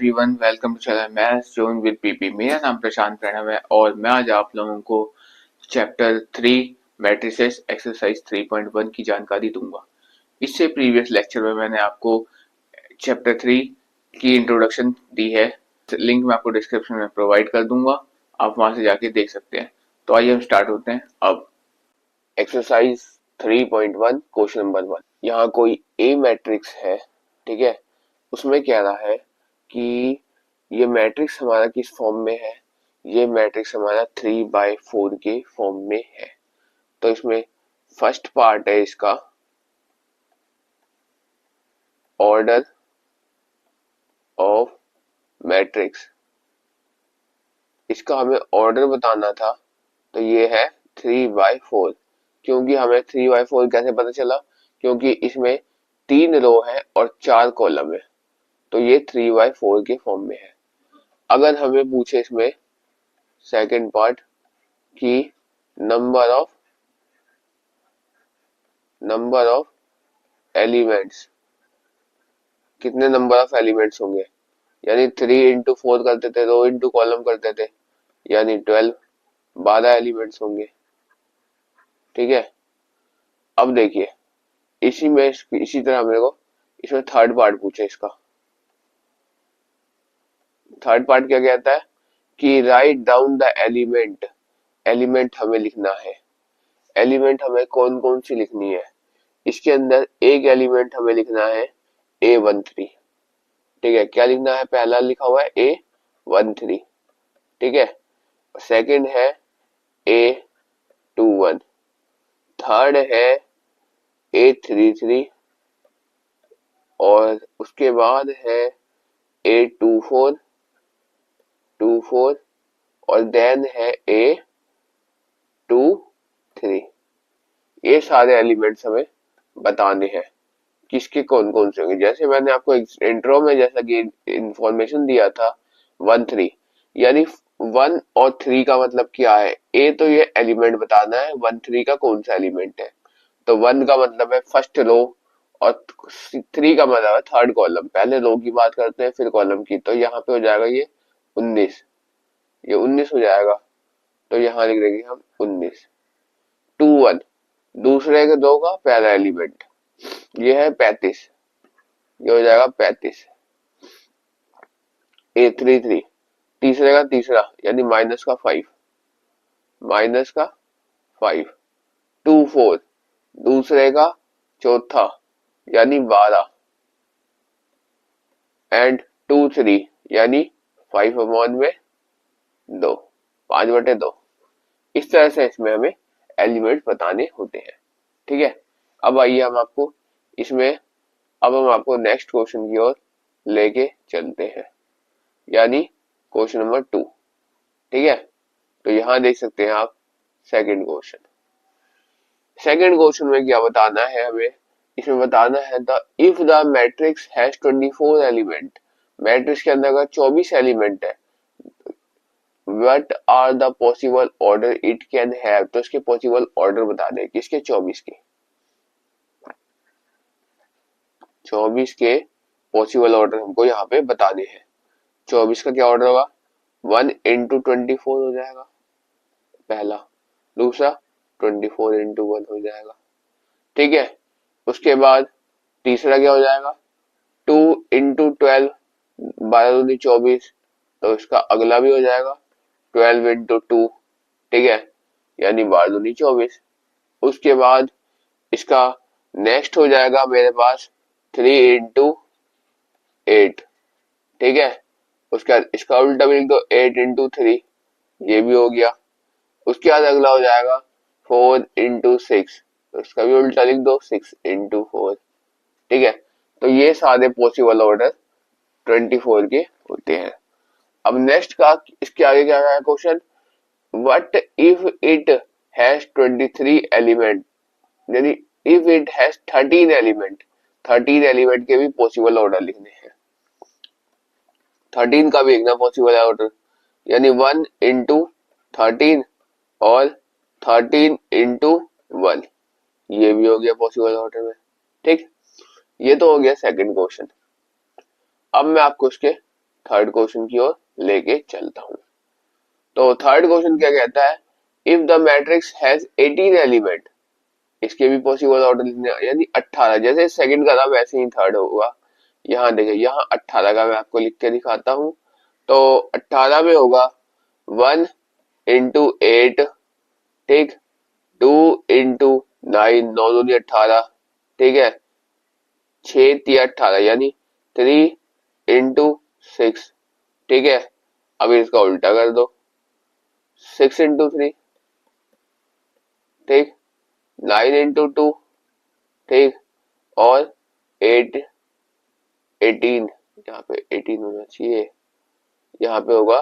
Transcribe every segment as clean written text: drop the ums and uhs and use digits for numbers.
Everyone, welcome to channel maths zone with PP. मेरा नाम प्रशांत प्रणव है और मैं आज आप लोगों को चैप्टर 3 मैट्रिसेस एक्सरसाइज 3.1 की जानकारी दूंगा। इससे प्रीवियस लेक्चर में मैंने आपको चैप्टर 3 की इंट्रोडक्शन दी है। लिंक मैं आपको डिस्क्रिप्शन में प्रोवाइड कर दूंगा, आप वहां से जाके देख सकते हैं। तो आइए हम स्टार्ट होते हैं। अब एक्सरसाइज 3.1 क्वेश्चन नंबर 1। यहाँ कोई ए मैट्रिक्स है, ठीक है। उसमें कह रहा है कि ये मैट्रिक्स हमारा किस फॉर्म में है। ये मैट्रिक्स हमारा 3/4 के फॉर्म में है। तो इसमें फर्स्ट पार्ट है इसका ऑर्डर ऑफ मैट्रिक्स। इसका हमें ऑर्डर बताना था, तो ये है 3/4। क्योंकि हमें 3/4 कैसे पता चला, क्योंकि इसमें 3 रो है और 4 कॉलम है, तो ये 3/4 के फॉर्म में है। अगर हमें पूछे इसमें सेकंड पार्ट की नंबर ऑफ एलिमेंट्स, कितने नंबर ऑफ एलिमेंट्स होंगे, यानी 3 into 4 करते थे, रो इंटू कॉलम करते थे, यानी 12 एलिमेंट्स होंगे, ठीक है। अब देखिए इसी तरह मेरे को इसमें थर्ड पार्ट पूछे। इसका थर्ड पार्ट क्या कहता है कि राइट डाउन द एलिमेंट हमें लिखना है। एलिमेंट हमें कौन कौन सी लिखनी है। इसके अंदर एक एलिमेंट हमें लिखना है A13, ठीक है। क्या लिखना है, पहला लिखा हुआ है A13, ठीक है। सेकंड है A21, थर्ड है A33 और उसके बाद है A24 और देन है A23। ये सारे एलिमेंट्स हमें बताने हैं किसके कौन कौन से होंगे। जैसे मैंने आपको इंट्रो में जैसा कि इंफॉर्मेशन दिया था 1 3, यानी 1 और 3 का मतलब क्या है। ए तो ये एलिमेंट बताना है 1 3 का कौन सा एलिमेंट है। तो 1 का मतलब है फर्स्ट रो और 3 का मतलब है थर्ड कॉलम। पहले रो की बात करते हैं फिर कॉलम की। तो यहाँ पे हो जाएगा ये 19, ये 19 हो जाएगा। तो यहाँ लिख देंगे हम 19। 2 1 दूसरे के दो का पहला एलिमेंट, ये है 35, ये हो जाएगा 35। A33 तीसरे का तीसरा यानी -5, 2 4 दूसरे का चौथा यानी 12 एंड 2 3 यानी 5/2, 5/2। इस तरह से इसमें हमें एलिमेंट बताने होते हैं, ठीक है। अब आइए हम आपको नेक्स्ट क्वेश्चन की ओर लेके चलते हैं, यानी क्वेश्चन नंबर 2, ठीक है। तो यहां देख सकते हैं आप सेकंड क्वेश्चन में क्या बताना है हमें। इसमें बताना है the if the matrix has 24 element, matrix के अंदर अगर 24 एलिमेंट है, what are the possible order it can have. तो इसके पॉसिबल ऑर्डर बता दे किसके, 24 के पॉसिबल ऑर्डर हमको यहाँ पे बताने हैं। 24 का क्या ऑर्डर होगा, 1 into 24 हो जाएगा पहला, दूसरा 24 into 1 हो जाएगा, ठीक है। उसके बाद तीसरा क्या हो जाएगा, 2 into 12, 12 दूनी 24, तो इसका अगला भी हो जाएगा 12 into 2, ठीक है, यानी 12 दूनी 24। उसके बाद इसका नेक्स्ट हो जाएगा मेरे पास 3 into 8, ठीक है। उसका इसका उल्टा भी लिख दो 8 into 3, ये भी हो गया। उसके बाद अगला हो जाएगा 4 into 6, तो इसका भी उल्टा लिख दो 6 into 4, ठीक है। तो ये सारे पॉसिबल ऑर्डर 24 के होते हैं। अब नेक्स्ट का इसके आगे क्या है question, what if it has 23 element, यानी if it has 13 element, 13 element के भी पॉसिबल ऑर्डर लिखने हैं। 13 का भी एक ना पॉसिबल ऑर्डर, यानी 1 into 13 और 13 into 1, ये भी हो गया पॉसिबल ऑर्डर में, ठीक। ये तो हो गया सेकंड क्वेश्चन। अब मैं आपको इसके थर्ड क्वेश्चन की ओर लेके चलता हूं। तो थर्ड क्वेश्चन क्या कहता है, if the matrix has 18 element, इसके भी पॉसिबल ऑर्डर लिखने यानी 18, जैसे सेकंड का था वैसे ही थर्ड होगा। यहाँ देखिए, यहाँ 18 का मैं आपको लिख के दिखाता हूँ। तो 18 में होगा 1 इंटू 8, ठीक, 2 इंटू 9, 9 दूनी 18, ठीक है, 6 3 18 यानी 3 इंटू 6, ठीक है। अब इसका उल्टा कर दो, 6 इंटू 3, ठीक, 9 इंटू 2, ठीक, और 8 18, यहाँ पे 18 होना चाहिए, यहाँ पे होगा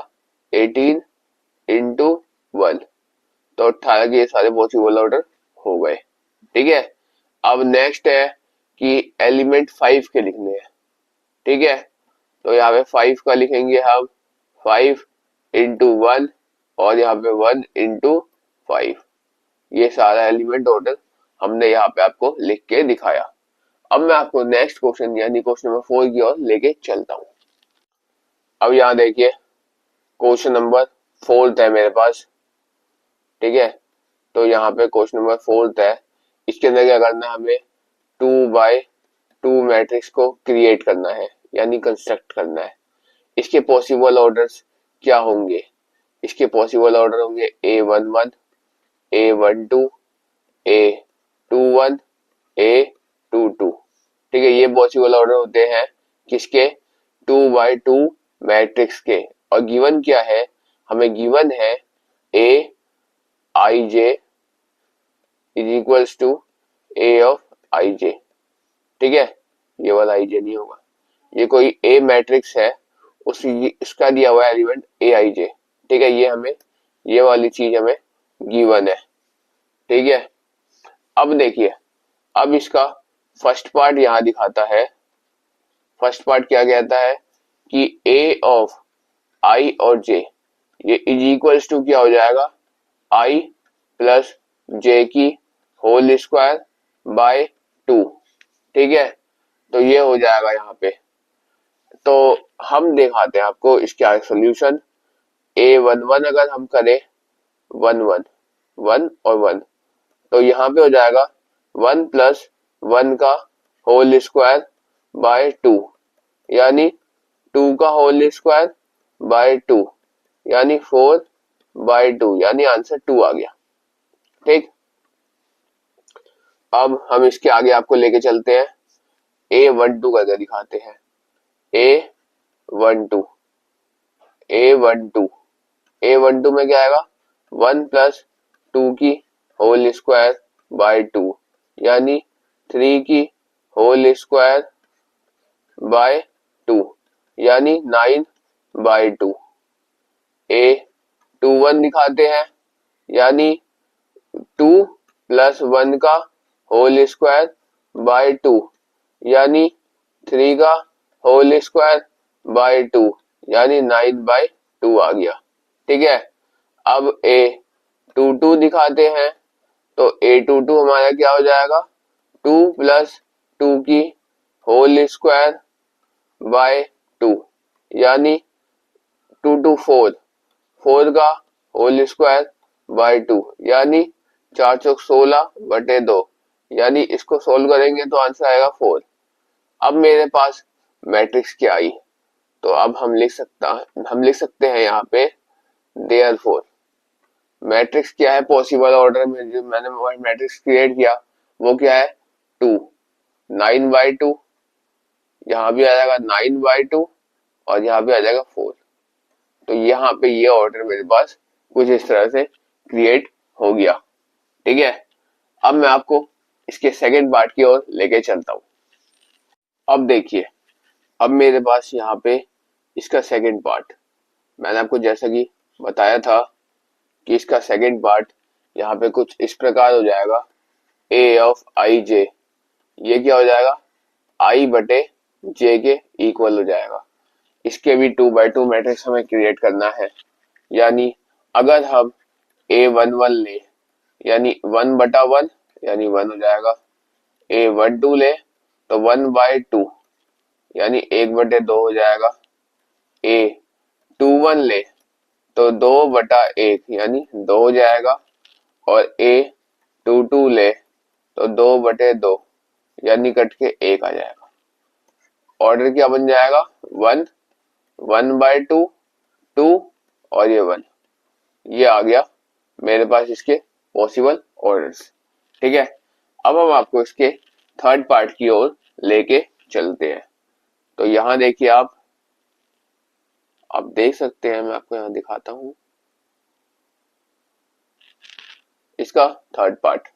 18 इंटू 1। तो 18 के ये सारे पॉसिबल ऑर्डर हो गए, ठीक है। अब नेक्स्ट है कि एलिमेंट 5 के लिखने हैं, ठीक है। तो यहाँ पे 5 का लिखेंगे हम 5 इंटू 1 और यहाँ पे 1 इंटू 5। ये सारा एलिमेंट ऑर्डर हमने यहाँ पे आपको लिख के दिखाया। अब मैं आपको नेक्स्ट क्वेश्चन यानी क्वेश्चन नंबर 4 की ओर लेके चलता हूँ। अब यहाँ देखिए, क्वेश्चन नंबर 4 है मेरे पास, ठीक है। तो यहाँ पे क्वेश्चन नंबर 4 है। इसके अंदर क्या करना है, हमें 2x2 मैट्रिक्स को क्रिएट करना है यानी कंस्ट्रक्ट करना है। इसके पॉसिबल ऑर्डर्स क्या होंगे, इसके पॉसिबल ऑर्डर होंगे A11, A12, A21, A22, ठीक है। ये पॉसिबल ऑर्डर होते हैं किसके, 2x2 मैट्रिक्स के। और गिवन क्या है, हमें गिवन है Aij is equals to A of Ij, ठीक है। ये वाला Ij नहीं होगा, ये कोई A मैट्रिक्स है, उसका दिया हुआ एलिमेंट Aij, ठीक है। ये हमें, ये वाली चीज हमें गिवन है, ठीक है। अब देखिए, अब इसका फर्स्ट पार्ट यहाँ दिखाता है। फर्स्ट पार्ट क्या कहता है कि A ऑफ I और J ये इज इक्वल्स टू क्या हो जाएगा, I प्लस J की होल स्क्वायर बाय 2, ठीक है। तो ये हो जाएगा यहाँ पे। तो हम दिखाते हैं आपको इसका सोल्यूशन। A11 अगर हम करें 1 1 1 और 1, तो यहाँ पे हो जाएगा 1 प्लस 1 का होल स्क्वायर बाय 2 यानी 2 का होल स्क्वायर बाय 2 यानी 4 बाय 2 यानी आंसर 2 आ गया, ठीक। अब हम इसके आगे आपको लेके चलते हैं, A12 करके दिखाते हैं। A12 A12 A12 में क्या आएगा, 1 प्लस 2 की होल स्क्वायर बाय 2 यानी 3 की होल स्क्वायर बाय 2 यानी 9 बाय 2। A21 दिखाते हैं, यानी 2 प्लस 1 का होल स्क्वायर बाय 2 यानी 3 का होल स्क्वायर बाय 2 यानी 9 बाय 2 आ गया, ठीक है। अब A22 दिखाते हैं, तो A22 हमारा क्या हो जाएगा, 2 प्लस 2 की होल स्क्वायर बाय 2 यानी 2 2 4, 4 का होल स्क्वायर बाय 2 यानी 4 चौक 16 बटे 2 यानी इसको सोल्व करेंगे तो आंसर आएगा 4। अब मेरे पास मैट्रिक्स क्या आई, तो अब हम लिख सकते हैं यहाँ पे देयरफॉर। मैट्रिक्स क्या है, पॉसिबल ऑर्डर में जो मैंने मैट्रिक्स क्रिएट किया वो क्या है, 2 9 बाय 2, यहाँ भी आ जाएगा 9 बाय 2 और यहाँ भी आ जाएगा 4। तो यहाँ पे ये ऑर्डर मेरे पास कुछ इस तरह से क्रिएट हो गया, ठीक है। अब मैं आपको इसके सेकंड पार्ट की ओर लेके चलता हूँ। अब देखिए, अब मेरे पास यहाँ पे इसका सेकंड पार्ट, मैंने आपको जैसा कि बताया था कि इसका सेकंड पार्ट यहाँ पे कुछ इस प्रकार हो जाएगा, A ऑफ आई जे, ये क्या हो जाएगा, I बटे J के इक्वल हो जाएगा। इसके भी 2 बाय 2 मैट्रिक्स हमें क्रिएट करना है, यानी अगर हम A11 ले यानी 1 बटा 1 यानी 1 हो जाएगा, A12 ले तो 1 बाय 2 यानी 1 बटे 2 हो जाएगा, ए 2 1 ले तो 2/1 यानी 2 हो जाएगा, और ए 2 2 ले तो 2/2 यानी कट के 1 आ जाएगा। ऑर्डर क्या बन जाएगा? 1 1/2 2 और ये 1, ये आ गया मेरे पास इसके पॉसिबल ऑर्डर्स। ठीक है, अब हम आपको इसके थर्ड पार्ट की ओर लेके चलते हैं। तो यहाँ देखिए, आप देख सकते हैं, मैं आपको यहाँ दिखाता हूँ इसका थर्ड पार्ट।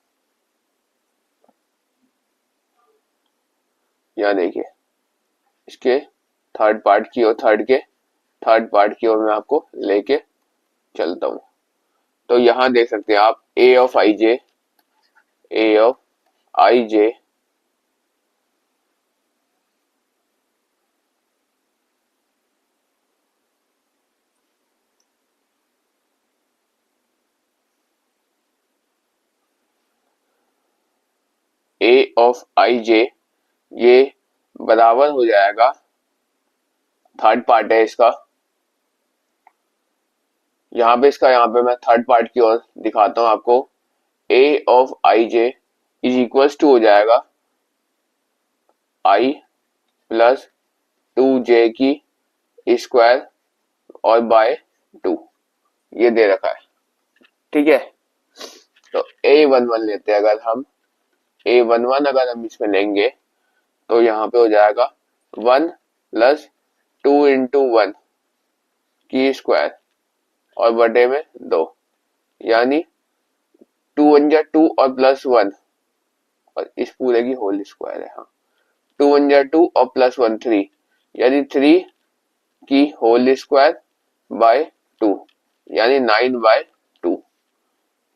यहाँ देखिए इसके थर्ड पार्ट की ओर, थर्ड पार्ट की ओर मैं आपको लेके चलता हूँ। तो यहाँ देख सकते हैं आप ए ऑफ आई जे ये बराबर हो जाएगा, थर्ड पार्ट है इसका। यहाँ पे मैं थर्ड पार्ट की ओर दिखाता हूँ आपको। A of I J is equals to हो जाएगा आई प्लस 2j की स्क्वायर और बाय 2, ये दे रखा है। ठीक है, तो A11 लेते हैं, अगर हम A11 अगर हम इसमें लेंगे तो यहाँ पे हो जाएगा 1 प्लस 2 इंटू 1 की स्क्वायर और बटे में 2, यानी 2 1 जा 2 और प्लस 1, और इस पूरे की होल स्क्वायर है। हाँ, 2 1 जा 2 और प्लस 1 3, यानी 3 की होल स्क्वायर बाय 2, यानी 9/2।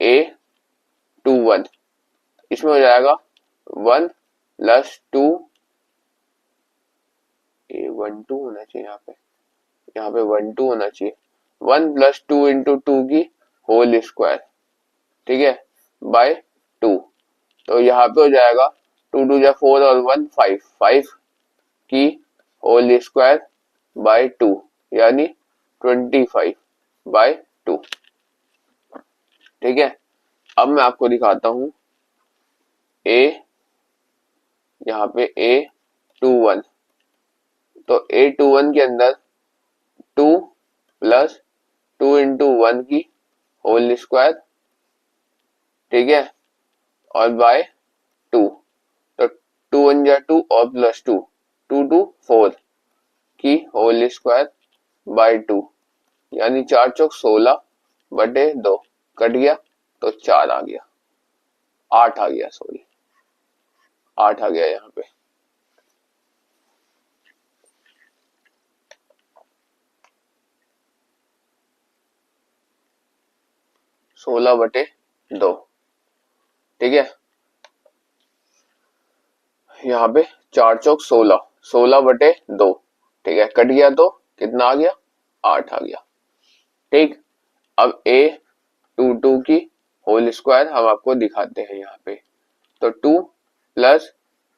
A21 इसमें हो जाएगा 1 प्लस 2, A12 होना चाहिए यहाँ पे 1 2 होना चाहिए, 1 प्लस 2 इंटू 2 की होल स्क्वायर, ठीक है, बाय 2। तो यहाँ पे हो जाएगा 2 2 जा 4 और 1 5, 5 की होल स्क्वायर बाय 2, यानी 25/2। ठीक है, अब मैं आपको दिखाता हूँ यहाँ पे A21। तो A21 के अंदर 2 प्लस 2 इंटू 1 की होल स्क्वायर, ठीक है, और बाय 2। तो 2 1 जा 2 और प्लस 2, 2 2 4 की होल स्क्वायर बाय 2, यानी 4 चौक 16/2, कट गया तो 4 आ गया, 8 आ गया, सॉरी 8 आ गया यहाँ पे। सोलह बटे दो, ठीक है, यहाँ पे 4 चौक 16, 16/2, ठीक है, कट गया तो कितना आ गया? 8 आ गया। ठीक, अब A22 की होल स्क्वायर हम आपको दिखाते हैं यहाँ पे। तो 2 प्लस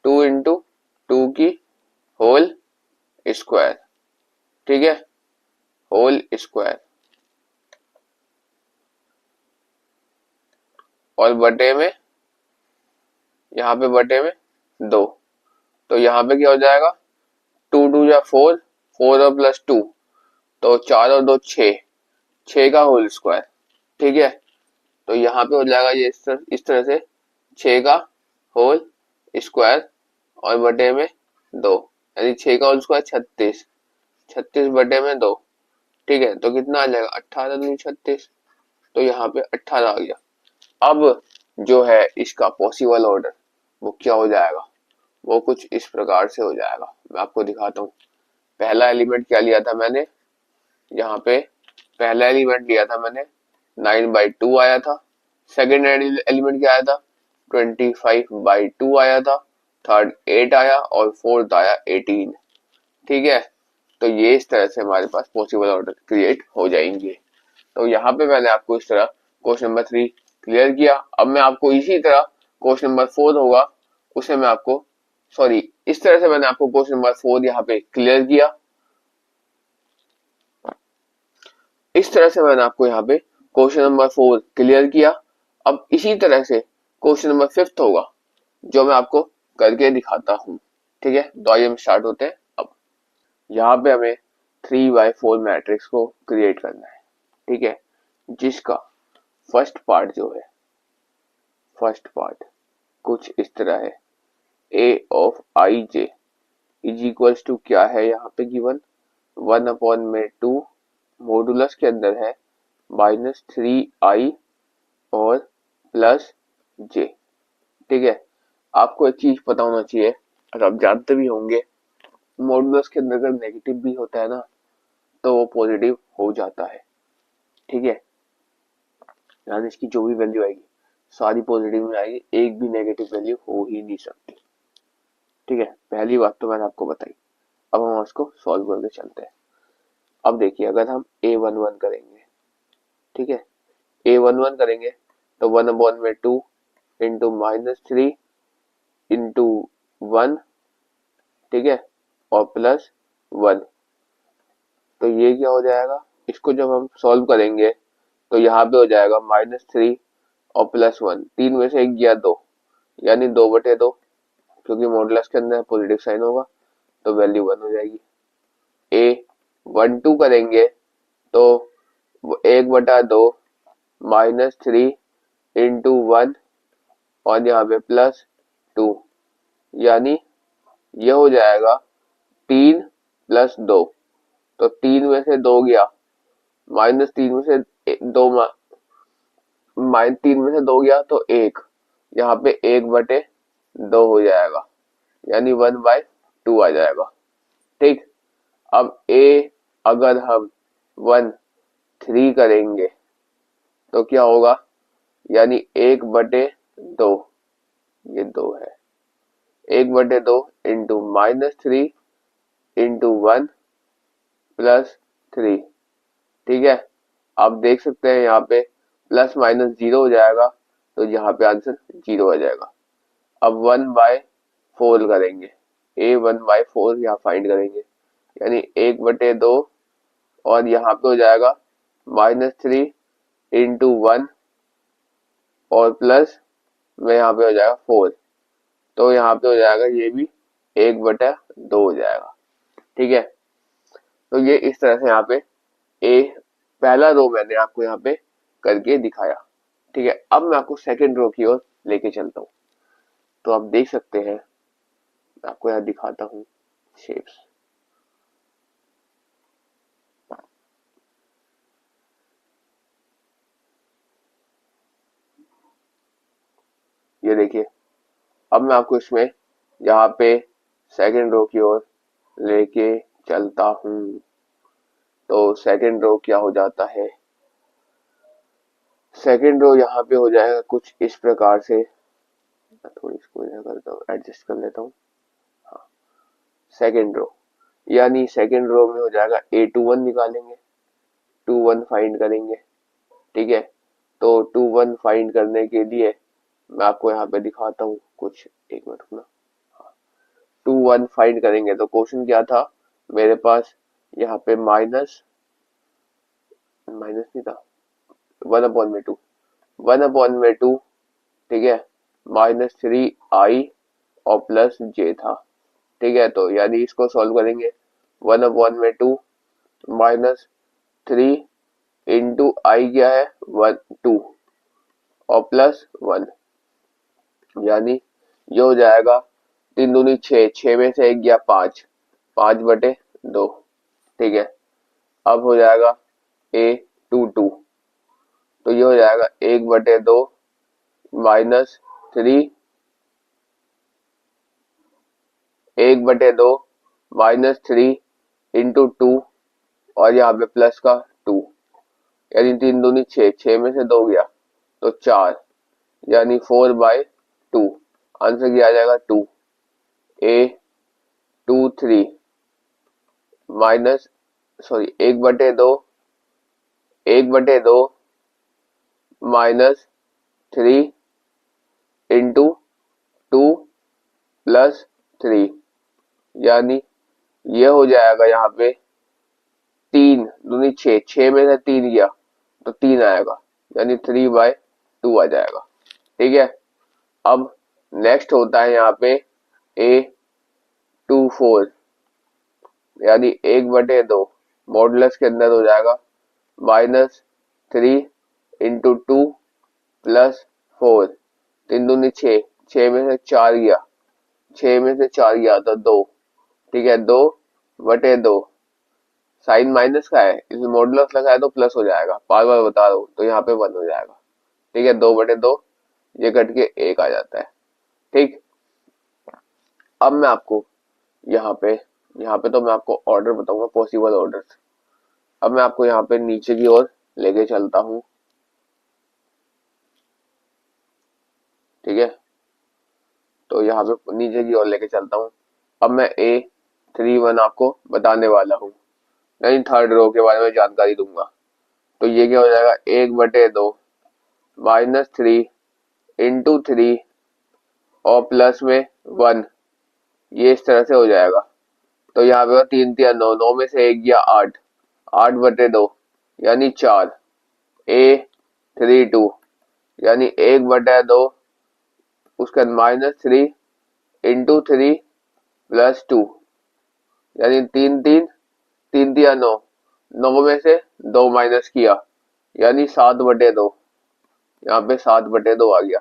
2 इंटू 2 की होल स्क्वायर, ठीक है, होल स्क्वायर, और बटे में, यहाँ पे बटे में 2। तो यहाँ पे क्या हो जाएगा? 2 2 जा 4, 4 और प्लस 2, तो 4 और 2 6, 6 का होल स्क्वायर, ठीक है। तो यहाँ पे हो जाएगा ये इस तरह से 6 का होल स्क्वायर और बटे में 2, यानी 6 का होल स्क्वायर 36, 36 बटे में 2, ठीक है। तो कितना आ जाएगा? 18 दूनी 36, तो यहाँ पे 18 आ गया। अब जो है इसका पॉसिबल ऑर्डर वो क्या हो जाएगा? वो कुछ इस प्रकार से हो जाएगा, मैं आपको दिखाता हूँ। पहला एलिमेंट क्या लिया था मैंने? यहाँ पे पहला एलिमेंट लिया था मैंने 9/2 आया था। सेकेंड एलिमेंट क्या आया था? 25/2 आया था। थर्ड 8 आया और फोर्थ आया 18, ठीक है। तो ये इस तरह से हमारे पास पॉसिबल ऑर्डर क्रिएट हो जाएंगे। तो यहाँ पे मैंने आपको इस तरह क्वेश्चन नंबर 3 क्लियर किया। अब मैं आपको इसी तरह क्वेश्चन नंबर 4 होगा उसे मैं आपको, सॉरी, इस तरह से मैंने आपको क्वेश्चन नंबर 4 यहाँ पे क्लियर किया। इस तरह से मैंने आपको यहाँ पे क्वेश्चन नंबर 4 क्लियर किया। अब इसी तरह से क्वेश्चन नंबर 5 होगा जो मैं आपको करके दिखाता हूँ। ठीक है, तो आइए हम स्टार्ट होते हैं। अब यहाँ पे हमें 3/4 मैट्रिक्स को क्रिएट करना है। ठीक है, जिसका फर्स्ट पार्ट जो है, फर्स्ट पार्ट कुछ इस तरह है, a of I J is equals to क्या है यहाँ पे गिवन 1/2 मॉडुलस के अंदर है -3i और प्लस j। ठीक है, आपको एक चीज पता होना चाहिए और आप जानते भी होंगे, मॉडुलस के अंदर अगर नेगेटिव भी होता है ना तो वो पॉजिटिव हो जाता है। ठीक है, यानी इसकी जो भी वैल्यू आएगी सारी पॉजिटिव में आएगी, एक भी नेगेटिव वैल्यू हो ही नहीं सकती। ठीक है, पहली बात तो मैंने आपको बताई। अब हम उसको सॉल्व करके चलते हैं। अब देखिए, अगर हम a11 करेंगे, ठीक है, a11 करेंगे तो 1/2 इंटू -3 इंटू 1, ठीक है, और प्लस 1। तो ये क्या हो जाएगा, इसको जब हम सॉल्व करेंगे तो यहाँ पे हो जाएगा -3 और प्लस 1, 3 में से 1 गया 2, यानी 2/2, क्योंकि मॉडुलस के अंदर पॉजिटिव साइन होगा तो वैल्यू 1 हो जाएगी। a12 करेंगे तो 1/2 -3 इंटू 1 और यहाँ पे प्लस 2, यानी यह हो जाएगा 3 प्लस 2। तो 3 में से 2 गया, -3 में से 2, -3 में से 2 गया तो 1, यहाँ पे 1/2 हो जाएगा, यानी 1/2 आ जाएगा। ठीक, अब a अगर हम 1/3 करेंगे तो क्या होगा, यानी 1/2, ये 2 है, 1/2 इंटू -3 इंटू 1 प्लस 3। ठीक है, आप देख सकते हैं यहाँ पे प्लस माइनस 0 हो जाएगा तो यहाँ पे आंसर 0 आ जाएगा। अब 1/4 करेंगे, a1/4 यहाँ फाइंड करेंगे, यानी 1/2 और यहाँ पे हो जाएगा -3 इंटू 1 और प्लस में यहाँ पे हो जाएगा 4, तो यहाँ पे हो जाएगा ये भी 1/2 हो जाएगा। ठीक है, तो ये इस तरह से यहाँ पे ए पहला रो मैंने आपको यहाँ पे करके दिखाया। ठीक है, अब मैं आपको सेकंड रो की ओर लेके चलता हूँ। तो आप देख सकते हैं, मैं आपको यहाँ दिखाता हूँ शेप्स। ये देखिए, अब मैं आपको इसमें यहाँ पे सेकंड रो की ओर लेके चलता हूँ। तो सेकंड रो क्या हो जाता है, सेकंड रो यहाँ पे हो जाएगा कुछ इस प्रकार से, मैं थोड़ी इसको करता हूँ, एडजस्ट कर लेता हूँ। हाँ, सेकंड रो, यानी सेकंड रो में हो जाएगा a21 निकालेंगे, 21 फाइंड करेंगे। ठीक है, तो 21 फाइंड करने के लिए मैं आपको यहाँ पे दिखाता हूँ कुछ, एक मिनट ना। 21 फाइंड करेंगे तो क्वेश्चन क्या था मेरे पास, यहाँ पे माइनस नहीं था, 1/2, 1/2, ठीक है, -3i और प्लस j था। ठीक है, तो यानी इसको सॉल्व करेंगे, 1/2 -3 इंटू आई क्या है 2 और प्लस 1, यानी ये हो जाएगा 3 दूनी 6, 6 में से 1 गया 5, 5/2। ठीक है, अब हो जाएगा a22, तो ये हो जाएगा 1/2 -3, 1/2 -3 इंटू 2 और यहाँ पे प्लस का 2, यानी 3 दूनी 6, 6 में से 2 गया तो 4, यानी 4/2। आंसर क्या आ जाएगा 2, a23 minus, sorry 1/2 -3 into 2 plus 3, यानी ये हो जाएगा यहाँ पे 3 दूनी 6, 6 में से 3 गया तो 3 आएगा, यानी 3/2 आ जाएगा। ठीक है, अब नेक्स्ट होता है यहाँ पे A24, यानी 1/2 मॉडुलस के अंदर हो जाएगा -3 इंटू 2 प्लस 4, 3 दूनी 6, 6 में से 4 गया, 6 में से 4 गया तो 2। ठीक है, 2/2 साइन माइनस का है, इसमें मॉडुलस लगा है तो प्लस हो जाएगा, बार बार बता रहा हूँ, तो यहाँ पे 1 हो जाएगा। ठीक है, 2/2 ये कट के 1 आ जाता है। ठीक, अब मैं आपको यहाँ पे तो मैं आपको ऑर्डर बताऊंगा, पॉसिबल ऑर्डर। अब मैं आपको यहाँ पे नीचे की ओर लेके चलता हूँ। ठीक है, तो यहाँ पे नीचे की ओर लेके चलता हूँ। अब मैं A31 आपको बताने वाला हूँ, यानी थर्ड रो के बारे में जानकारी दूंगा। तो ये क्या हो जाएगा, 1/2 -3 इंटू 3 और प्लस में 1, ये इस तरह से हो जाएगा। तो यहाँ पे 3 3 9, 9 में से 1 गया 8, 8/2 यानी 4, A32 यानी 1/2 उसका -3 इंटू 3 प्लस 2, यानी 3 3 3 3 9, 9 में से 2 माइनस किया, यानी 7/2, यहाँ पे 7/2 आ गया।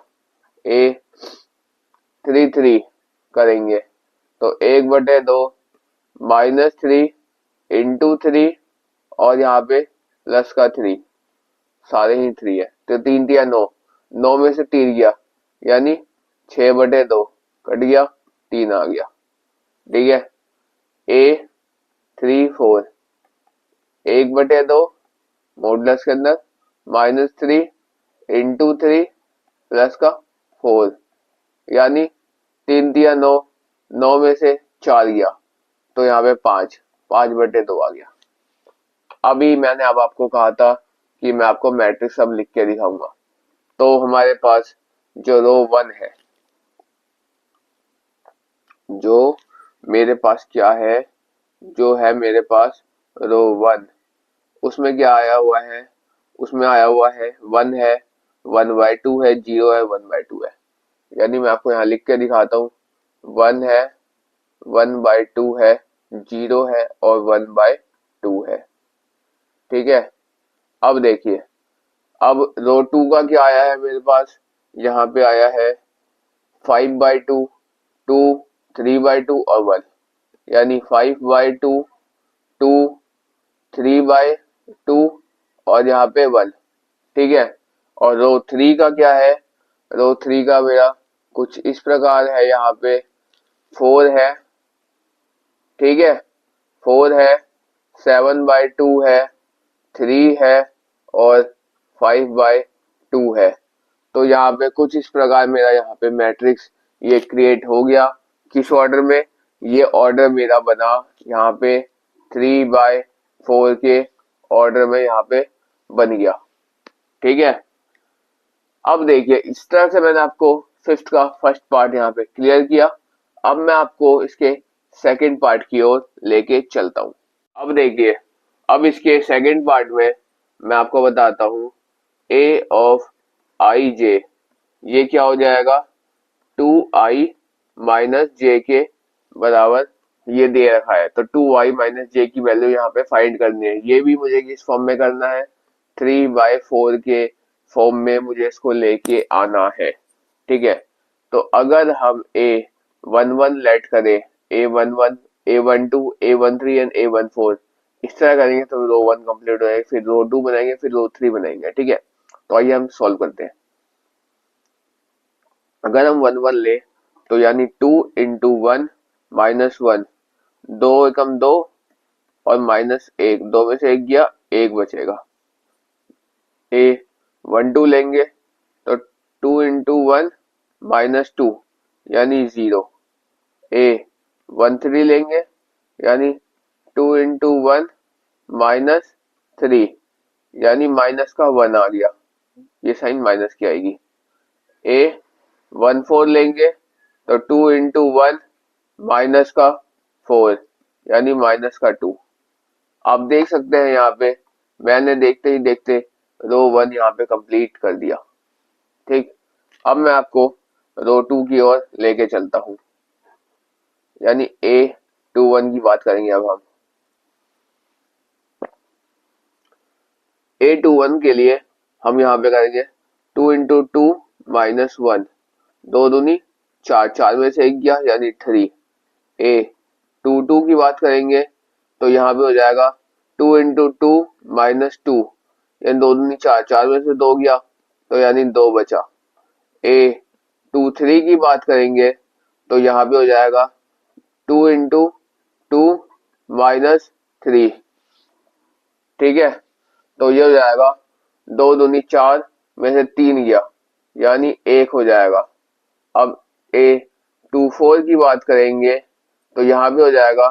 A33 करेंगे तो 1/2 -3 इंटू 3 और यहाँ पे प्लस का 3, सारे ही 3 है, तो 3 3 9, 9 में से 3 गया, यानी 6/2 कट गया, 3 आ गया। ठीक है, A34 1/2 मॉडुलस के अंदर -3 इंटू 3 प्लस का 4, यानी 3 3 9, 9 में से 4 गया तो यहाँ पे 5/2 आ गया। अभी मैंने अब आपको कहा था कि मैं आपको मैट्रिक्स अब लिख के दिखाऊंगा। तो हमारे पास जो रो 1 है, जो मेरे पास क्या है, जो है मेरे पास रो 1, उसमें क्या आया हुआ है, उसमें आया हुआ है 1 है, 1/2 है, 0 है, 1/2 है। यानी मैं आपको यहाँ लिख के दिखाता हूँ, 1 है, 1/2 है, 0 है और 1/2 है। ठीक है, अब देखिए, अब रो 2 का क्या आया है मेरे पास, यहाँ पे आया है 5/2, 2, 3/2 और 1, यानी 5/2, 2, 3/2 और यहाँ पे 1। ठीक है, और रो 3 का क्या है, रो 3 का मेरा कुछ इस प्रकार है, यहाँ पे 4 है। ठीक है, 4 है, 7/2 है, 3 है और 5/2 है। तो यहाँ पे कुछ इस प्रकार मेरा यहाँ पे मैट्रिक्स ये क्रिएट हो गया। किस ऑर्डर में, ये ऑर्डर मेरा बना यहाँ पे 3/4 के ऑर्डर में यहाँ पे बन गया। ठीक है, अब देखिए इस तरह से मैंने आपको फिफ्थ का फर्स्ट पार्ट यहाँ पे क्लियर किया। अब मैं आपको इसके सेकंड पार्ट की ओर लेके चलता हूँ। अब देखिए, अब इसके सेकंड पार्ट में मैं आपको बताता हूँ a ऑफ आई जे, ये क्या हो जाएगा, 2i माइनस जे के बराबर ये दे रखा है, तो 2i माइनस जे की वैल्यू यहाँ पे फाइंड करनी है। ये भी मुझे किस फॉर्म में करना है, 3/4 के फॉर्म में मुझे इसको लेके आना है। ठीक है, तो अगर हम A11 लेट करें, A11, A12, A13 and A14 इस तरह करेंगे तो रो 1 कंप्लीट हो जाएगी, फिर रो 2 बनाएंगे, फिर रो 3 बनाएंगे। ठीक है, तो आइए हम सॉल्व करते हैं। अगर हम 1 1 ले तो यानी 2 इंटू 1 -1, 2 एकम 2 और -1, 2 में से 1 गया, 1 बचेगा। A12 लेंगे तो 2 इंटू 1 -2 यानी 0। A13 लेंगे यानी 2 इंटू 1 -3 यानी माइनस का 1 आ गया, ये साइन माइनस की आएगी। A14 लेंगे तो 2 इंटू 1 माइनस का 4 यानी माइनस का 2। आप देख सकते हैं यहाँ पे मैंने देखते ही देखते रो 1 यहाँ पे कंप्लीट कर दिया। ठीक, अब मैं आपको रो 2 की ओर लेके चलता हूँ, यानी A21 की बात करेंगे। अब हम A21 के लिए हम यहाँ पे करेंगे 2 इंटू 2 माइनस 1, 2 दूनी 4, 4 में से 1 गया यानी 3। A22 की बात करेंगे तो यहाँ पे हो जाएगा 2 इंटू 2 माइनस 2, यानी 2 दूनी 4, 4 में से 2 गया तो यानी 2 बचा। A23 की बात करेंगे तो यहाँ पे हो जाएगा 2 इंटू 2 माइनस 3। ठीक है, तो ये हो जाएगा 2 दूनी 4 में से 3 गया यानी 1 हो जाएगा। अब A24 की बात करेंगे तो यहाँ पे हो जाएगा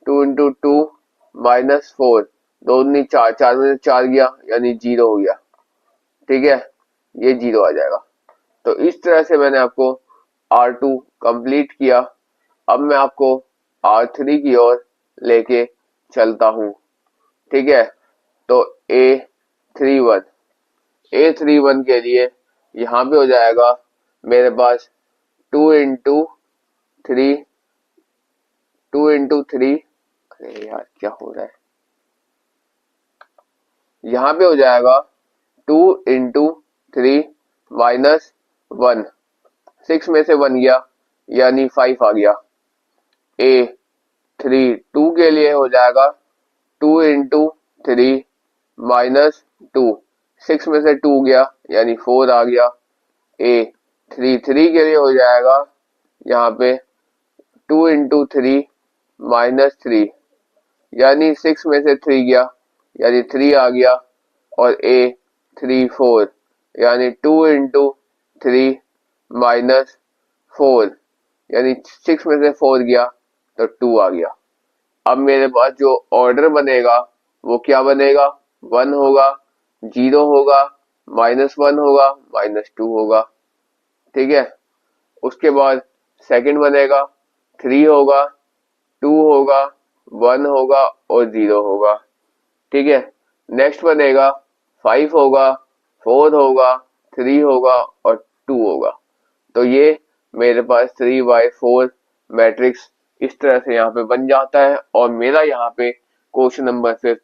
2 इंटू 2 माइनस 4, 2 दूनी 4, 4 में से 4 गया यानी 0 हो गया। ठीक है, ये 0 आ जाएगा। तो इस तरह से मैंने आपको R2 कंप्लीट किया। अब मैं आपको R3 की ओर लेके चलता हूँ। ठीक है, तो A31 के लिए यहाँ पे हो जाएगा मेरे पास 2 इंटू 3, 2 इंटू 3, अरे यार क्या हो रहा है, यहाँ पे हो जाएगा 2 इंटू 3 माइनस 1, 6 में से 1 गया यानी 5 आ गया। A32 के लिए हो जाएगा 2 इंटू 3 माइनस 2, 6 में से 2 गया यानी 4 आ गया। A33 के लिए हो जाएगा यहाँ पे 2 इंटू 3 माइनस 3, यानी 6 में से 3 गया यानी 3 आ गया। और A34 यानी 2 इंटू 3 माइनस 4, यानी 6 में से 4 गया तो 2 आ गया। अब मेरे पास जो ऑर्डर बनेगा वो क्या बनेगा, 1 होगा, 0 होगा, -1 होगा, -2 होगा। ठीक है, उसके बाद सेकंड बनेगा 3 होगा, 2 होगा, 1 होगा और 0 होगा। ठीक है, नेक्स्ट बनेगा 5 होगा, 4 होगा, 3 होगा और 2 होगा। तो ये मेरे पास 3/4 मैट्रिक्स इस तरह से यहाँ पे बन जाता है और मेरा यहाँ पे क्वेश्चन नंबर 5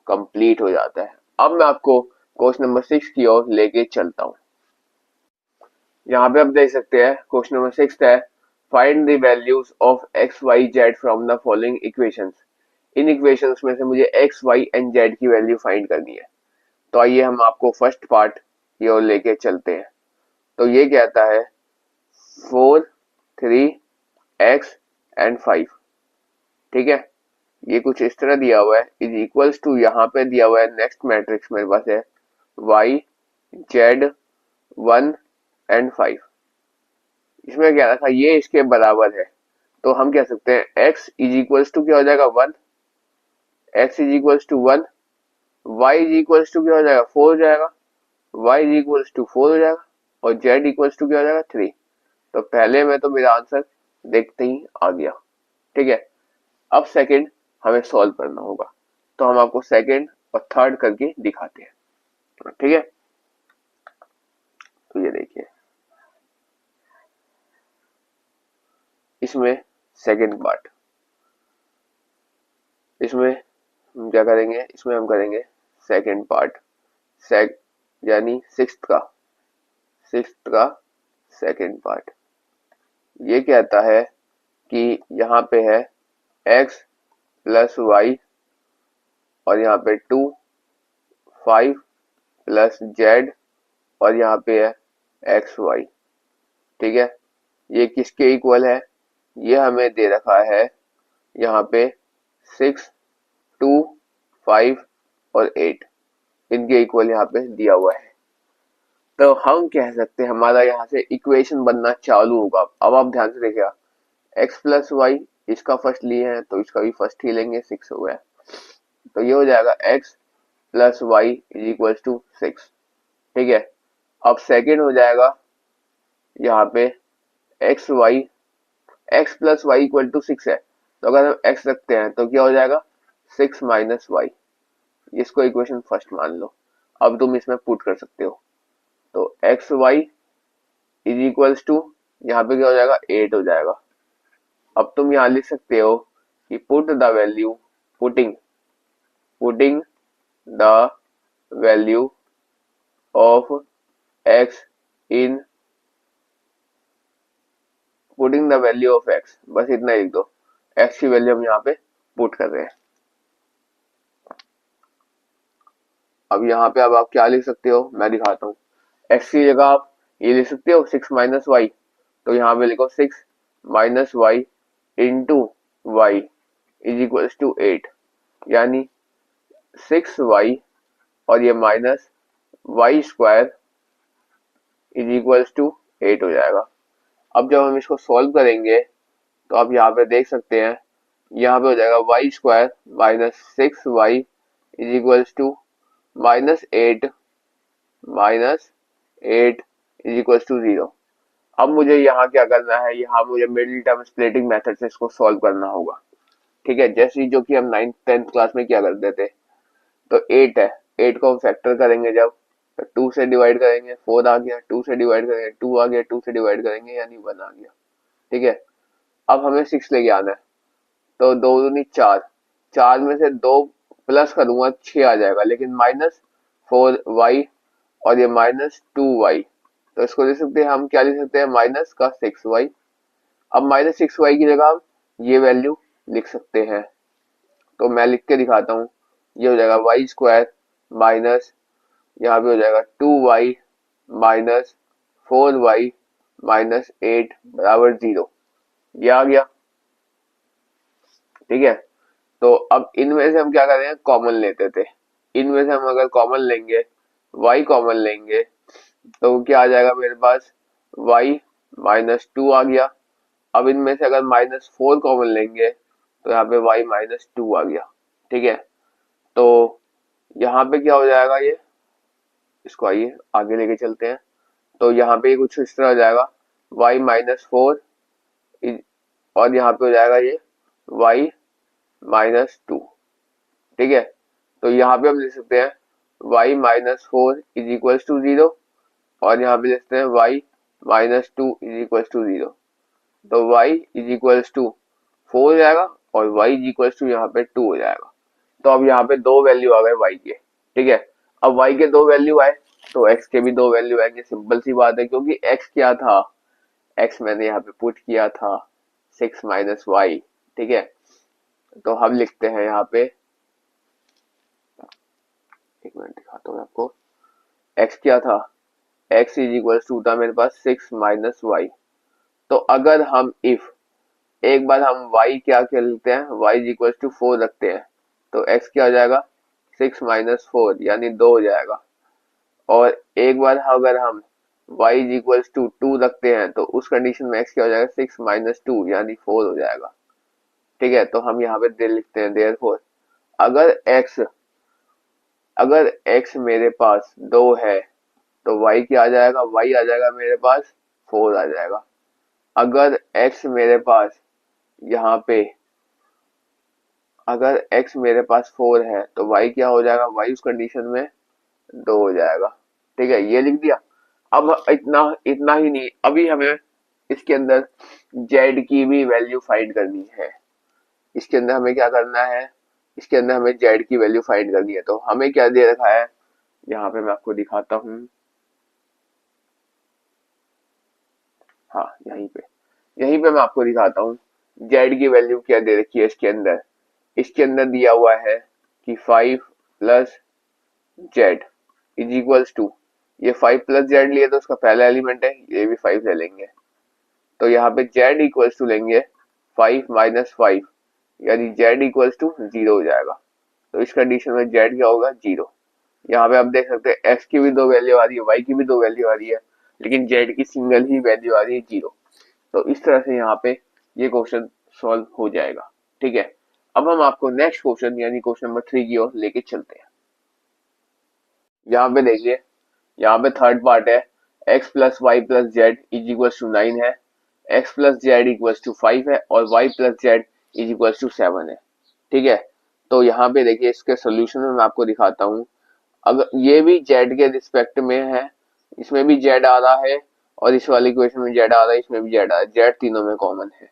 कंप्लीट हो जाता है। अब मैं आपको क्वेश्चन नंबर 6 की ओर लेके चलता हूँ। यहाँ पे आप देख सकते हैं क्वेश्चन नंबर 6 है, find the values of X Y Z from the following equations. इन इक्वेशंस में से मुझे एक्स वाई एंड जेड की वैल्यू फाइंड करनी है। तो आइए हम आपको फर्स्ट पार्ट की ओर लेके चलते हैं। तो ये कहता है 4, 3, x एंड 5। ठीक है, ये कुछ इस तरह दिया हुआ है, इज इक्वल्स टू यहाँ पे दिया हुआ है नेक्स्ट मैट्रिक्स मेरे पास है y z 1 एंड 5। इसमें क्या रखा, ये इसके बराबर है, तो हम कह सकते हैं x इज इक्वल्स टू क्या हो जाएगा 1, x is equals to 1, y is equals to क्या हो जाएगा 4 हो जाएगा, y इज इक्वल्स टू 4 हो जाएगा और z इक्वल्स टू क्या हो जाएगा 3। तो पहले में तो मेरा आंसर देखते ही आ गया। ठीक है, अब सेकंड हमें सॉल्व करना होगा, तो हम आपको सेकंड और थर्ड करके दिखाते हैं। ठीक है, तो ये देखिए, इसमें सेकंड पार्ट, इसमें हम क्या करेंगे, इसमें हम करेंगे सेकंड पार्ट, यानी सिक्स्थ का सेकंड पार्ट। ये कहता है कि यहाँ पे है x प्लस वाई और यहाँ पे 2, 5 प्लस जेड और यहाँ पे है एक्स वाई। ठीक है, ये किसके इक्वल है, ये हमें दे रखा है यहाँ पे 6, 2, 5 और 8, इनके इक्वल यहाँ पे दिया हुआ है। तो हम कह सकते हैं हमारा यहाँ से इक्वेशन बनना चालू होगा। अब आप ध्यान से देखिएगा, x प्लस वाई इसका फर्स्ट लिए हैं तो इसका भी फर्स्ट ही लेंगे, 6 हो गया। तो ये हो जाएगा x plus Y is equal to 6। ठीक है, अब सेकेंड हो जाएगा यहाँ पे x plus Y equal to 6 है, तो अगर हम x रखते हैं तो क्या हो जाएगा 6 माइनस वाई, इसको इक्वेशन फर्स्ट मान लो। अब तुम इसमें पुट कर सकते हो, तो X Y is equals to, यहाँ पे क्या हो जाएगा 8 हो जाएगा। अब तुम यहाँ लिख सकते हो कि put the value, putting the value of x in, putting the value of x, बस इतना लिख दो। एक्स की वैल्यू हम यहाँ पे पुट कर रहे हैं। अब यहाँ पे अब आप क्या लिख सकते हो, मैं दिखाता हूँ। एक्स की जगह आप ये लिख सकते हो 6 माइनस वाई, तो यहाँ पे लिखो 6 minus Y into Y is equals to 8, यानी 6y और ये minus Y square is equals to 8 हो जाएगा। अब जब हम इसको सॉल्व करेंगे तो आप यहाँ पे देख सकते हैं, यहाँ पे हो जाएगा Y square minus 6y is equals to -8 is equals to 0। अब मुझे यहाँ क्या करना है, यहाँ मुझे मिडिल टर्म स्प्लिटिंग मेथड से इसको सॉल्व करना होगा। ठीक है, जैसे जो कि हम 9th 10th क्लास में क्या करते थे। तो 8 है, 8 को हम फैक्टर करेंगे जब, तो 2 से डिवाइड करेंगे 4 आ गया, 2 से डिवाइड करेंगे 2 आ गया, 2 से डिवाइड करेंगे यानी 1 आ गया। ठीक है, अब हमें 6 लेके आना है, तो 2 दूनी 4, 4 में से 2 प्लस करूंगा 6 आ जाएगा, लेकिन -4y और ये -2y, तो इसको लिख सकते हैं हम, क्या लिख सकते हैं, माइनस का 6y। अब -6y की जगह हम ये वैल्यू लिख सकते हैं, तो मैं लिख के दिखाता हूँ। ये हो जाएगा वाई स्क्वायर माइनस, यहाँ पे हो जाएगा 2y माइनस 4y माइनस 8 बराबर 0, ये आ गया। ठीक है, तो अब इनमें से हम क्या करेंगे, कॉमन लेते थे। इनमें से हम अगर कॉमन लेंगे, y कॉमन लेंगे, तो क्या आ जाएगा मेरे पास, y -2 आ गया। अब इनमें से अगर -4 कॉमन लेंगे तो यहाँ पे y -2 आ गया। ठीक है, तो यहाँ पे क्या हो जाएगा, ये इसको आइए आगे लेके चलते हैं। तो यहाँ पे कुछ इस तरह हो जाएगा y -4 और यहाँ पे हो जाएगा ये y -2। ठीक है, तो यहाँ पे हम लिख सकते हैं y -4 इज इक्वल्स टू 0 और यहाँ पे लिखते हैं y -2 इज इक्वल्स टू 0। तो y इज इक्वल्स टू 4 हो जाएगा और y इज इक्वल्स टू यहाँ पे 2 हो जाएगा। तो अब यहाँ पे दो वैल्यू आ गए y के। ठीक है, अब y के दो वैल्यू आए तो x के भी दो वैल्यू आएंगे, सिंपल सी बात है, क्योंकि x क्या था, x मैंने यहाँ पे पुट किया था 6 माइनस वाई। ठीक है, तो हम लिखते हैं यहाँ पे, एक मिनट दिखाता हूँ आपको, x क्या था, x इज इक्वल टू था मेरे पास 6 माइनस वाई। तो अगर हम इफ एक बार हम y क्या कर लेते हैं, y इज इक्वल टू 4 रखते हैं, तो x क्या हो जाएगा 6 माइनस 4 यानी 2 हो जाएगा। और एक बार अगर हम y इज इक्वल टू 2 रखते हैं तो उस कंडीशन में x क्या हो जाएगा 6 माइनस 2 यानी 4 हो जाएगा। ठीक है, तो हम यहाँ पे दे लिखते हैं देयरफॉर अगर x मेरे पास 2 है तो y क्या आ जाएगा, y आ जाएगा मेरे पास 4 आ जाएगा। अगर x मेरे पास यहाँ पे अगर x मेरे पास 4 है तो y क्या हो जाएगा, y उस कंडीशन में 2 हो जाएगा। ठीक है, ये लिख दिया। अब इतना ही नहीं, अभी हमें इसके अंदर z की भी वैल्यू फाइंड करनी है। इसके अंदर हमें क्या करना है, इसके अंदर हमें z की वैल्यू फाइंड करनी है। तो हमें क्या दे रखा है, यहाँ पे मैं आपको दिखाता हूँ। हाँ, यहीं पे मैं आपको दिखाता हूँ z की वैल्यू क्या दे रखी है इसके अंदर दिया हुआ है कि 5 plus Z is equals to, ये 5 प्लस जेड लिए तो उसका पहला एलिमेंट है, ये भी 5 ले लेंगे, तो यहाँ पे जेड इक्वल्स टू लेंगे 5 माइनस 5 यानी जेड इक्वल्स टू 0 हो जाएगा। तो इस कंडीशन में जेड क्या होगा 0। यहाँ पे आप देख सकते हैं एक्स की भी दो वैल्यू आ रही है, वाई की भी दो वैल्यू आ रही है, लेकिन जेड की सिंगल ही वैल्यू आ रही है 0। तो इस तरह से यहाँ पे ये क्वेश्चन सॉल्व हो जाएगा। ठीक है, अब हम आपको नेक्स्ट क्वेश्चन यानी क्वेश्चन नंबर 3 की ओर लेके चलते हैं। यहाँ पे देखिए, यहाँ पे थर्ड पार्ट है, x plus Y plus Z is equal to 9 है, x plus Z equal to 5 है और y plus Z is equal to 7 है। ठीक है, तो यहाँ पे देखिए इसके सोल्यूशन में मैं आपको दिखाता हूँ। अगर ये भी जेड के रिस्पेक्ट में है, इसमें भी जेड आ रहा है और इस वाली इक्वेशन में जेड आ रहा है, इसमें भी जेड आ रहा है, जेड तीनों में कॉमन है।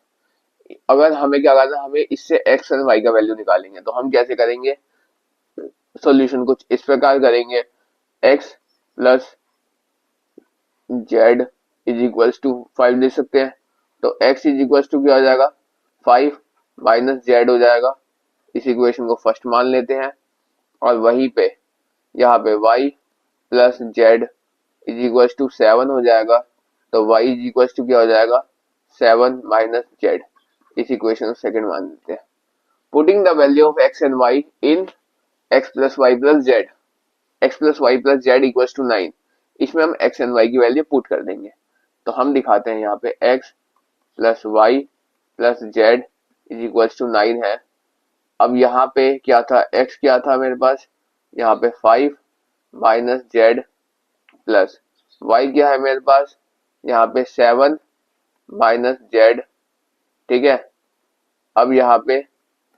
अगर हमें क्या करना है, हमें इससे एक्स और वाई का वैल्यू निकालेंगे। तो हम कैसे करेंगे, सॉल्यूशन कुछ इस प्रकार करेंगे, x plus Z is equals to 5 लिख सकते हैं। तो x इज इक्वल्स टू क्या हो जाएगा, 5 माइनस जेड हो जाएगा। इस इक्वेशन को फर्स्ट मान लेते हैं और वहीं पे यहाँ पे y plus Z is equals to 7 हो जाएगा। तो y इज इक्वल्स टू क्या हो जाएगा, 7 माइनस जेड। इस इक्वेशन को सेकंड मान लेते हैं। Putting the value of x and y in x plus Y plus Z, x plus Y plus Z equals to 9। इसमें हम x एंड y की वैल्यू पुट कर देंगे। तो हम दिखाते हैं यहाँ पे x plus Y plus Z is equals to 9 है। अब यहाँ पे क्या था, x क्या था मेरे पास, यहाँ पे 5 माइनस जेड प्लस y क्या है मेरे पास, यहाँ पे 7 माइनस जेड। ठीक है, अब यहाँ पे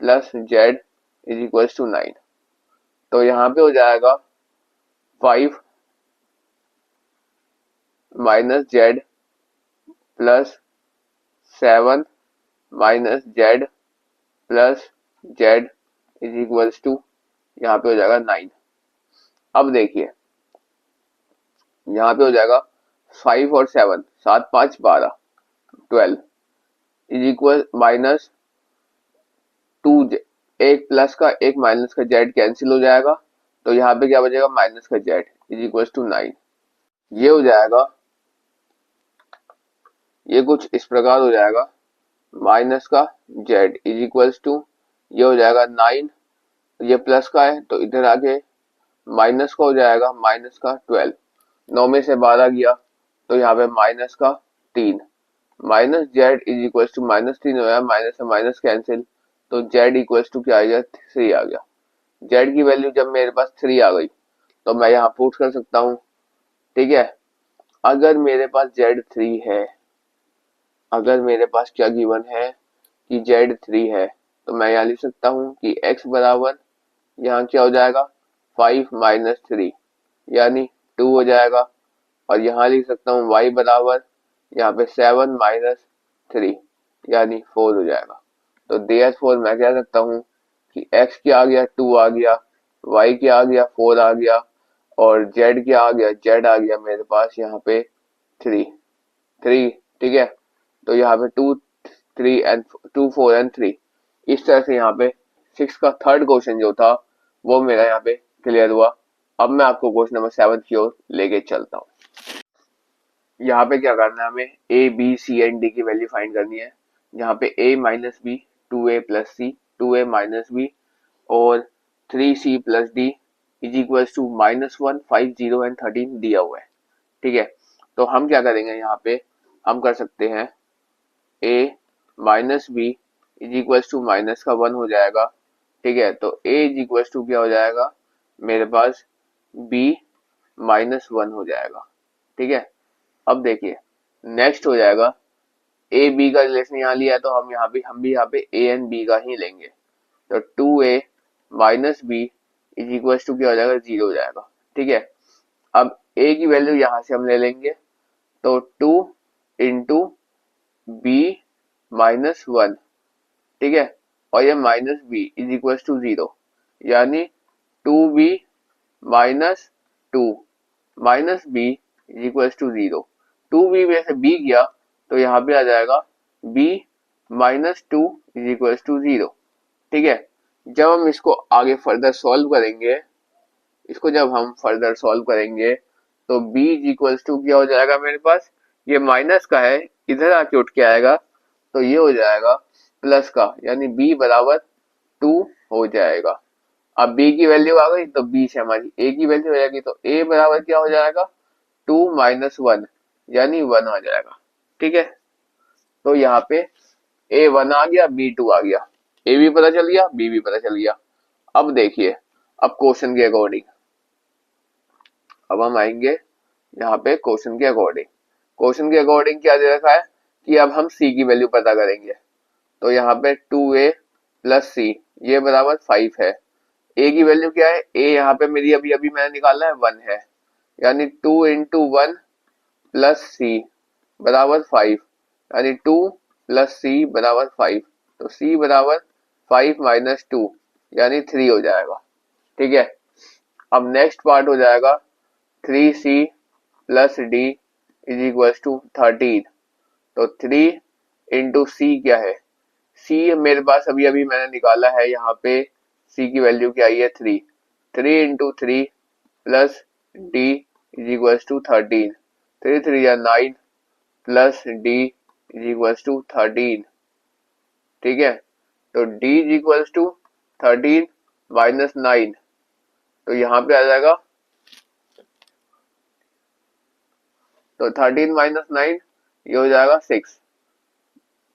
plus Z is equals to 9। तो यहाँ पे हो जाएगा 5 minus Z plus 7 minus Z plus Z is equals to यहाँ पे हो जाएगा 9। अब देखिए यहाँ पे हो जाएगा 5 और 7, 7 5 12 12 इज इक्वल माइनस 2, एक प्लस का एक माइनस का जेड कैंसिल हो जाएगा। तो यहाँ पे क्या बचेगा, माइनस का जेड इज इक्वल्स टू 9। ये हो जाएगा, ये कुछ इस प्रकार हो जाएगा, माइनस का जेड इज इक्वल्स टू, ये हो जाएगा 9, ये प्लस का है तो इधर आके माइनस का हो जाएगा, माइनस का 12। 9 में से 12 गया तो यहाँ पे माइनस का 3, minus Z is equals to -3 हो गया, माइनस से माइनस कैंसिल। तो जेड इक्वल्स टू क्या आ गया, 3 आ गया। जेड की वैल्यू जब मेरे पास 3 आ गई तो मैं यहाँ पुट कर सकता हूँ। ठीक है, अगर मेरे पास जेड 3 है, अगर मेरे पास क्या गिवन है कि जेड 3 है, तो मैं यहाँ लिख सकता हूँ कि x बराबर यहाँ क्या हो जाएगा, 5 माइनस 3 यानी 2 हो जाएगा। और यहाँ लिख सकता हूँ y बराबर यहाँ पे 7 माइनस 3 यानी 4 हो जाएगा। तो देयरफॉर मैं कह सकता हूँ कि x क्या आ गया, 2 आ गया, y क्या आ गया, 4 आ गया, और z क्या आ गया, z आ गया मेरे पास यहाँ पे 3। ठीक है, तो यहाँ पे 2 3 एंड 2 4 एंड 3। इस तरह से यहाँ पे 6 का थर्ड क्वेश्चन जो था वो मेरा यहाँ पे क्लियर हुआ। अब मैं आपको क्वेश्चन नंबर 7 की ओर लेके चलता हूँ। यहाँ पे क्या करना है, हमें a b c and d की वैल्यू फाइंड करनी है। यहाँ पे a minus B, 2a plus C, 2a minus B और 3c plus D is equals to -1 5 0 and 13 दिया हुआ है। ठीक है, तो हम क्या करेंगे, यहाँ पे हम कर सकते हैं a minus B is equals to minus का 1 हो जाएगा। ठीक है, तो a इज इक्वल्स टू क्या हो जाएगा मेरे पास, b माइनस 1 हो जाएगा। ठीक है, अब देखिए नेक्स्ट हो जाएगा, ए बी का रिलेशन यहाँ लिया है तो हम भी यहाँ पे a एंड b का ही लेंगे। तो 2a minus B is equals to क्या हो जाएगा, 0 हो जाएगा। ठीक है, अब a की वैल्यू यहाँ से हम ले लेंगे तो 2 इंटू बी माइनस 1। ठीक है, और ये minus B is equals to 0 यानी 2b minus 2 minus B is equals to 0। 2b में से b गया तो यहाँ पे आ जाएगा b minus 2 is equals to 0। ठीक है, जब हम इसको आगे फर्दर सॉल्व करेंगे, तो b इज इक्वल्स टू क्या हो जाएगा मेरे पास, ये माइनस का है इधर आके उठ के आएगा तो ये हो जाएगा प्लस का, यानी b बराबर 2 हो जाएगा। अब b की वैल्यू आ गई तो b से हमारी a की वैल्यू हो जाएगी, तो a बराबर क्या हो जाएगा, 2 माइनस 1 यानी 1 आ जाएगा। ठीक है, तो यहाँ पे a 1 आ गया, b 2 आ गया, a भी पता चल गया, b भी पता चल गया। अब देखिए, अब क्वेश्चन के अकॉर्डिंग अब हम आएंगे यहाँ पे क्वेश्चन के अकॉर्डिंग क्या दे रखा है कि अब हम c की वैल्यू पता करेंगे। तो यहाँ पे 2a प्लस सी ये बराबर 5 है। ए की वैल्यू क्या है, ए यहाँ पे मेरी अभी अभी मैंने निकाला है 1 है, यानी 2 इंटू 1 प्लस सी बराबर 5, यानी 2 प्लस सी बराबर 5, तो सी बराबर 5 माइनस 2 यानी 3 हो जाएगा। ठीक है, अब नेक्स्ट पार्ट हो जाएगा 3c plus D is equal to 13, तो 3 इंटू सी क्या है, सी मेरे पास अभी अभी मैंने निकाला है, यहाँ पे सी की वैल्यू क्या आई है 3, 3 into 3 plus D is equal to 13, 3 3 या 9 plus D is equal to 13। ठीक है, तो D is equal to 13 minus 9, तो यहाँ पे आ जाएगा, तो 13 माइनस 9 ये हो जाएगा 6।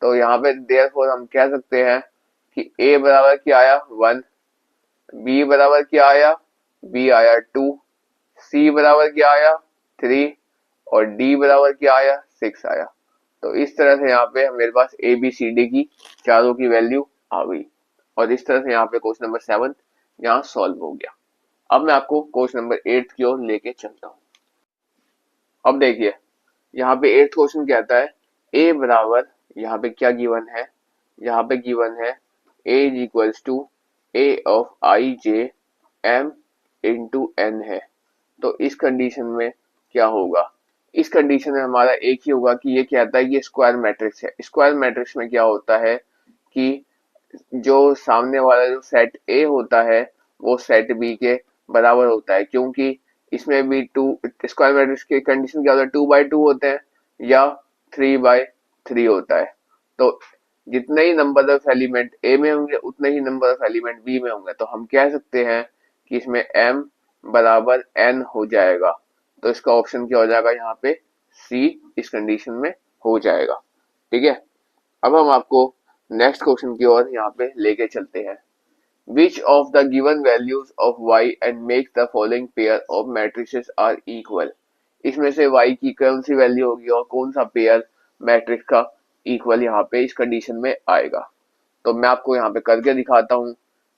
तो यहाँ पे देयरफॉर हम कह सकते हैं कि a बराबर क्या आया 1, b बराबर क्या आया, b आया 2, c बराबर क्या आया 3 और d बराबर क्या आया 6 आया। तो इस तरह से यहाँ पे मेरे पास ए बी सी डी की चारों की वैल्यू आ गई, और इस तरह से यहाँ पे क्वेश्चन नंबर 7 यहाँ सॉल्व हो गया। अब मैं आपको क्वेश्चन नंबर 8 की ओर लेके चलता हूँ। अब देखिए यहाँ पे 8th क्वेश्चन कहता है a बराबर, यहाँ पे क्या गिवन है, यहाँ पे गिवन है a is equals to a of i j m into n है। तो इस कंडीशन में क्या होगा, इस कंडीशन में हमारा एक ही होगा कि ये कहता है कि स्क्वायर मैट्रिक्स है। स्क्वायर मैट्रिक्स में क्या होता है कि जो सामने वाला जो सेट ए होता है वो सेट बी के बराबर होता है, क्योंकि इसमें भी टू स्क्वायर मैट्रिक्स की कंडीशन क्या होता है, 2 बाई 2 होते हैं या 3 बाई 3 होता है। तो जितने ही नंबर ऑफ एलिमेंट ए में होंगे उतने ही नंबर ऑफ एलिमेंट बी में होंगे, तो हम कह सकते हैं कि इसमें m बराबर n हो जाएगा। तो इसका ऑप्शन क्या हो जाएगा, यहाँ पे सी इस कंडीशन में हो जाएगा। ठीक है, अब हम आपको नेक्स्ट क्वेश्चन की ओर यहाँ पे लेके चलते हैं। Which of the given values of y and makes the following pair of matrices are equal? इसमें से y की कौन सी वैल्यू होगी और कौन सा पेयर मैट्रिक्स का इक्वल यहाँ पे इस कंडीशन में आएगा। तो मैं आपको यहाँ पे करके दिखाता हूँ।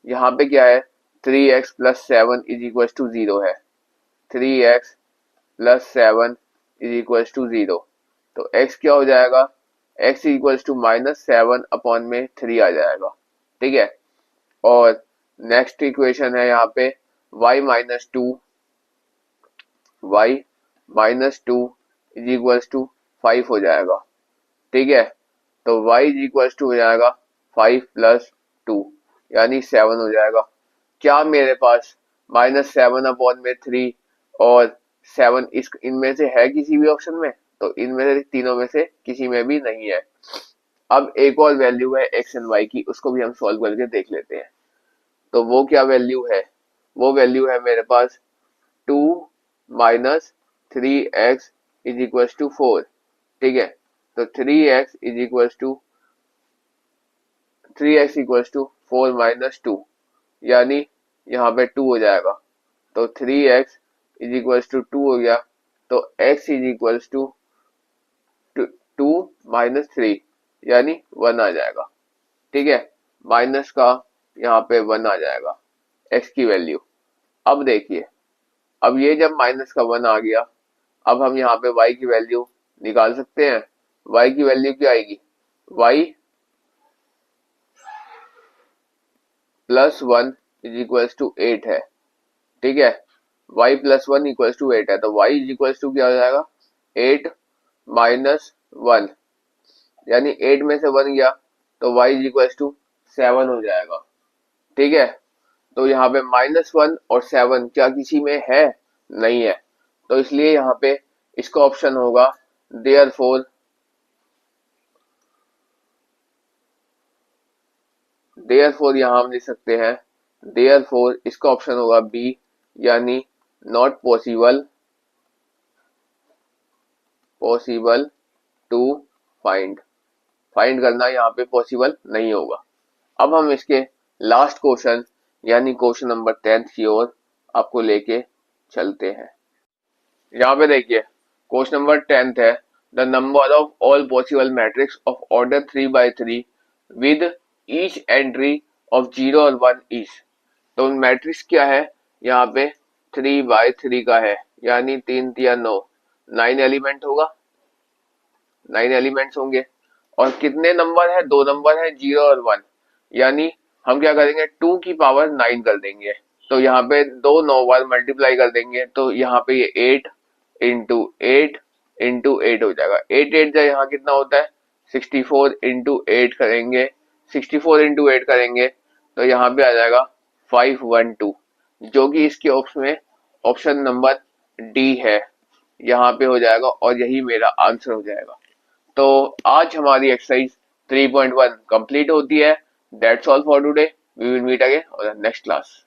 यहाँ पे क्या है, 3x plus 7 is equal to 0 है, 3x plus 7 is equal to 0, तो x क्या हो जाएगा, x equal to minus 7 upon में 3 आ जाएगा। ठीक है, और नेक्स्ट इक्वेशन है यहाँ पे y minus 2 is equal to 5 हो जाएगा। ठीक है, तो y इज इक्वल टू हो जाएगा 5 प्लस 2 यानी 7 हो जाएगा। क्या मेरे पास माइनस 7 अपॉन में 3 और 7 इस इनमें से है किसी भी ऑप्शन में, तो इनमें से तीनों में से किसी में भी नहीं है। अब एक और वैल्यू है x एंड y की, उसको भी हम सॉल्व करके देख लेते हैं। तो वो क्या वैल्यू है, वो वैल्यू है मेरे पास 2 minus 3x is equal to 4। ठीक है, तो 3x इक्वल टू 4 माइनस 2 यानी यहाँ पे 2 हो जाएगा। तो 3x इज इक्वल टू 2 हो गया, तो x is equal to 2 minus 3 यानी 1 आ जाएगा। ठीक है, माइनस का यहाँ पे 1 आ जाएगा x की वैल्यू। अब देखिए, अब ये जब माइनस का 1 आ गया, अब हम यहाँ पे y की वैल्यू निकाल सकते हैं। y की वैल्यू क्या आएगी, y plus 1 is equal to 8 है। ठीक है, y प्लस 1 इक्वल टू 8 है, तो y इज इक्वल टू क्या हो जाएगा 8 माइनस 1 यानी 8 में से 1 गया तो y इज इक्वल टू 7 हो जाएगा। ठीक है, तो यहाँ पे -1 और 7 क्या किसी में है, नहीं है, तो इसलिए यहाँ पे इसका ऑप्शन होगा देयरफॉर यहाँ हम लिख सकते हैं देयरफॉर इसका ऑप्शन होगा बी, यानी नॉट पॉसिबल टू फाइंड करना यहाँ पे पॉसिबल नहीं होगा। अब हम इसके लास्ट क्वेश्चन यानी क्वेश्चन नंबर 10 की ओर आपको लेके चलते हैं। यहाँ पे देखिए क्वेश्चन नंबर 10 है, the number of all possible matrix of order 3 by 3 with each entry of 0 और 1 इज। तो मैट्रिक्स क्या है, यहाँ पे 3 by 3 का है, यानी 3 तिया 9, 9 एलिमेंट होगा, 9 एलिमेंट्स होंगे। और कितने नंबर है, 2 नंबर है 0 और 1, यानी हम क्या करेंगे 2 की पावर 9 कर देंगे। तो यहाँ पे 2 9 बार मल्टीप्लाई कर देंगे, तो यहाँ पे ये 8 इंटू 8 इंटू 8 हो जाएगा। 8 8 का यहाँ कितना होता है, 64 इंटू 8 करेंगे, 64 इंटू 8 करेंगे तो यहाँ पे आ जाएगा 512, जो कि इसके ऑप्शन में ऑप्शन नंबर डी है, यहाँ पे हो जाएगा और यही मेरा आंसर हो जाएगा। तो आज हमारी एक्सरसाइज 3.1 कंप्लीट होती है। That's all for today, we will meet again on the next class.